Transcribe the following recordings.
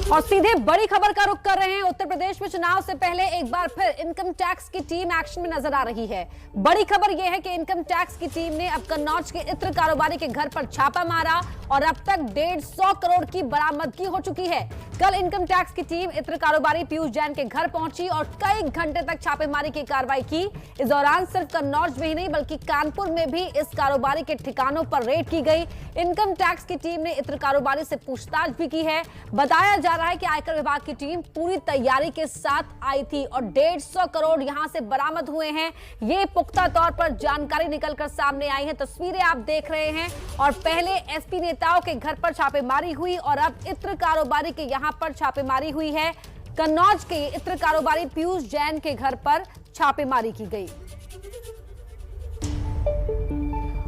और सीधे बड़ी खबर का रुख कर रहे हैं। उत्तर प्रदेश में चुनाव से पहले एक बार फिर इनकम टैक्स की टीम एक्शन में नजर आ रही है। बड़ी खबर यह है कि इनकम टैक्स की टीम ने अब कन्नौज के इत्र कारोबारी के घर पर छापा मारा और अब तक 150 करोड़ की बरामदगी हो चुकी है। कल इनकम टैक्स की टीम इत्र कारोबारी पीयूष जैन के घर पहुंची और कई घंटे तक छापेमारी की कार्रवाई की। इस दौरान सिर्फ कन्नौज में ही नहीं बल्कि कानपुर में भी इस कारोबारी के ठिकानों पर रेड की गई। इनकम टैक्स की टीम ने इत्र कारोबारी से पूछताछ भी की है। बताया जा रहा है कि आयकर विभाग की टीम पूरी तैयारी के साथ आई थी और 150 करोड़ यहां से बरामद हुए हैं। ये पुख्ता तौर पर जानकारी निकलकर सामने आई है। तस्वीरें आप देख रहे हैं और पहले एसपी नेताओं के घर पर छापेमारी हुई और अब इत्र कारोबारी के यहां पर छापेमारी हुई है। कन्नौज के इत्र कारोबारी पीयूष जैन के घर पर छापेमारी की गई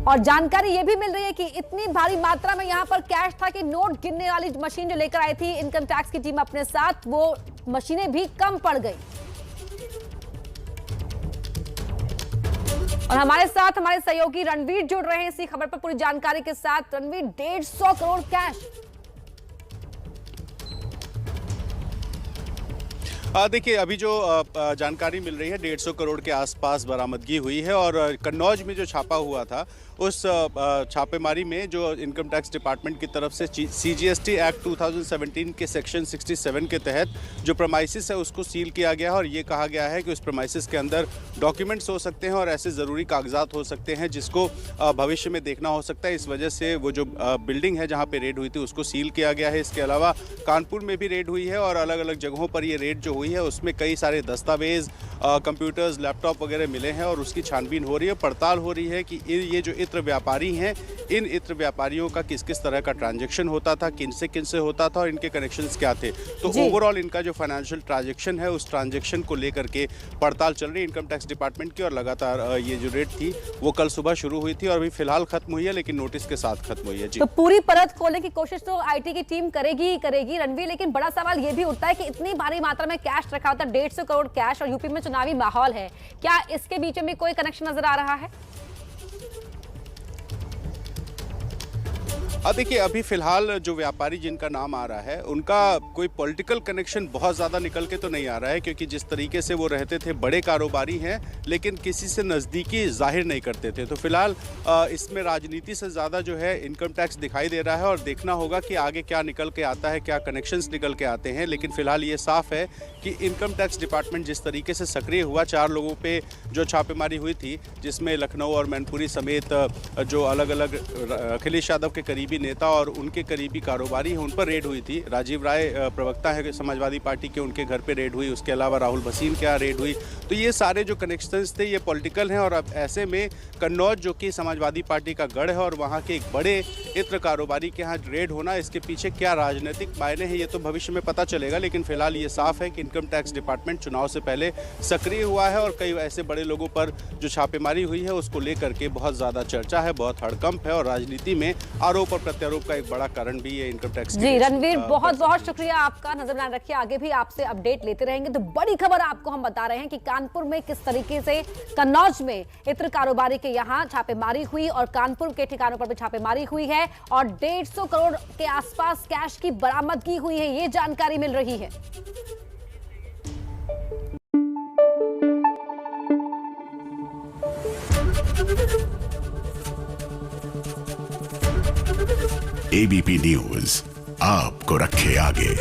और जानकारी यह भी मिल रही है कि इतनी भारी मात्रा में यहां पर कैश था कि नोट गिनने वाली मशीन जो लेकर आई थी इनकम टैक्स की टीम अपने साथ, वो मशीनें भी कम पड़ गई। और हमारे साथ हमारे सहयोगी रणवीर जुड़ रहे हैं इसी खबर पर पूरी जानकारी के साथ। रणवीर, 150 करोड़ कैश। देखिए, अभी जो जानकारी मिल रही है 150 करोड़ के आसपास बरामदगी हुई है और कन्नौज में जो छापा हुआ था उस छापेमारी में जो इनकम टैक्स डिपार्टमेंट की तरफ से सीजीएसटी एक्ट 2017 के सेक्शन 67 के तहत जो प्रमाइसिस है उसको सील किया गया है और ये कहा गया है कि उस प्रमाइसिस के अंदर डॉक्यूमेंट्स हो सकते हैं और ऐसे ज़रूरी कागजात हो सकते हैं जिसको भविष्य में देखना हो सकता है। इस वजह से वो जो बिल्डिंग है जहाँ पे रेड हुई थी उसको सील किया गया है। इसके अलावा कानपुर में भी रेड हुई है और अलग अलग जगहों पर ये रेड जो हुई है उसमें कई सारे दस्तावेज, कंप्यूटर्स, लैपटॉप वगैरह मिले हैं और उसकी छानबीन हो रही है, पड़ताल हो रही है कि ये जो इत्र व्यापारी हैं, इन इत्र व्यापारियों का किस किस तरह का ट्रांजैक्शन होता था, किन से होता था और इनके कनेक्शंस क्या थे। तो ओवरऑल इनका जो फाइनेंशियल ट्रांजैक्शन है उस ट्रांजैक्शन को लेकर के पड़ताल चल रही है इनकम टैक्स डिपार्टमेंट की और लगातार ये जो रेड थी वो कल सुबह शुरू हुई थी और अभी फिलहाल खत्म हुई है, लेकिन नोटिस के साथ खत्म हुई है। जी, तो पूरी परत खोलने की कोशिश तो आईटी की टीम करेगी ही करेगी रणवीर, लेकिन बड़ा सवाल ये भी उठता है कि इतनी भारी मात्रा में कैश रखा होता है, 150 करोड़ कैश, और यूपी में चुनावी माहौल है, क्या इसके बीच में कोई कनेक्शन नजर आ रहा है? देखिए, अभी फिलहाल जो व्यापारी जिनका नाम आ रहा है उनका कोई पॉलिटिकल कनेक्शन बहुत ज़्यादा निकल के तो नहीं आ रहा है, क्योंकि जिस तरीके से वो रहते थे, बड़े कारोबारी हैं लेकिन किसी से नज़दीकी जाहिर नहीं करते थे। तो फिलहाल इसमें राजनीति से ज़्यादा जो है इनकम टैक्स दिखाई दे रहा है और देखना होगा कि आगे क्या निकल के आता है, क्या कनेक्शंस निकल के आते हैं। लेकिन फिलहाल ये साफ़ है कि इनकम टैक्स डिपार्टमेंट जिस तरीके से सक्रिय हुआ, 4 लोगों पर जो छापेमारी हुई थी जिसमें लखनऊ और मैनपुरी समेत जो अलग अलग अखिलेश यादव के करीबी नेता और उनके करीबी कारोबारी हैं उन पर रेड हुई थी। राजीव राय प्रवक्ता है समाजवादी पार्टी के, उनके घर पे रेड हुई। उसके अलावा राहुल भसीन के यहाँ रेड हुई। तो ये सारे जो कनेक्शंस थे ये पॉलिटिकल हैं और अब ऐसे में कन्नौज जो कि समाजवादी पार्टी का गढ़ है और वहाँ के एक बड़े इत्र कारोबारी के यहाँ रेड होना, इसके पीछे क्या राजनीतिक मायने हैं ये तो भविष्य में पता चलेगा। लेकिन फिलहाल ये साफ है कि इनकम टैक्स डिपार्टमेंट चुनाव से पहले सक्रिय हुआ है और कई ऐसे बड़े लोगों पर जो छापेमारी हुई है उसको लेकर के बहुत ज़्यादा चर्चा है, बहुत हड़कंप है और राजनीति में आरोप और प्रत्यारोप का एक बड़ा कारण भी है इनकम टैक्स। जी रणवीर, बहुत बहुत शुक्रिया आपका। नजर बनाए रखिए, आगे भी आपसे अपडेट लेते रहेंगे। तो बड़ी खबर आपको हम बता रहे हैं कि कानपुर में किस तरीके से कन्नौज में इत्र कारोबारी के यहां छापेमारी हुई और कानपुर के ठिकानों पर भी छापेमारी हुई है और 150 करोड़ के आसपास कैश की बरामदगी हुई है, ये जानकारी मिल रही है। एबीपी न्यूज आपको रखे आगे।